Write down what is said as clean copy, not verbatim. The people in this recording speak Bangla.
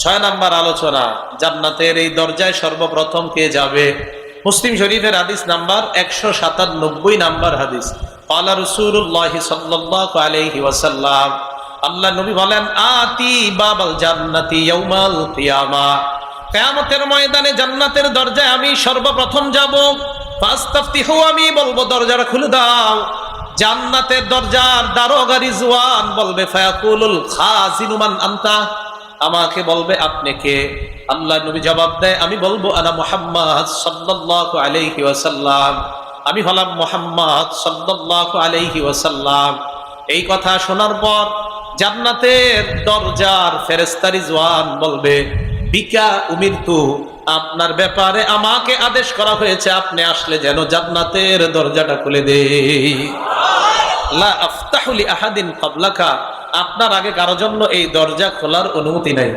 6 নাম্বার আলোচনা, জান্নাতের এই দরজায় সর্বপ্রথম কে যাবে? মুসলিম শরীফের হাদিস নাম্বার 197 নাম্বার হাদিস। ক্বালা রাসূলুল্লাহ সাল্লাল্লাহু আলাইহি ওয়াসাল্লাম, আল্লাহ নবী বলেন, আতি বাবাল জান্নাতি ইয়াউমাল কিয়ামা, কিয়ামতের ময়দানে জান্নাতের দরজায় আমি সর্বপ্রথম যাব। ফাস্তাফতিহু, আমি বলবো দরজাটা খুলে দাও। জান্নাতের দরজার দারোগা রিজওয়ান বলবে, ফায়াকুলুল খাজিনু মান আনতা, আমাকে বলবে আপনি কে? আল্লাহ নবী জবাব দেয়, আমি বলবো আনা মুহাম্মদ সাল্লাল্লাহু আলাইহি ওয়াসাল্লাম, আমি হলাম মুহাম্মদ সাল্লাল্লাহু আলাইহি ওয়াসাল্লাম। এই কথা শোনার পর জান্নাতের দরজার ফেরেশতা রিজওয়ান বলবে, বিকা উমিরতু, আপনার ব্যাপারে আমাকে আদেশ করা হয়েছে, আপনি আসলে যেন জান্নাতের দরজাটা খুলে দেই। লা আফতাহু লি আহাদিন ক্বাবলাকা, আপনার আগে কারো জন্য এই দরজা খোলার অনুমতি নাই।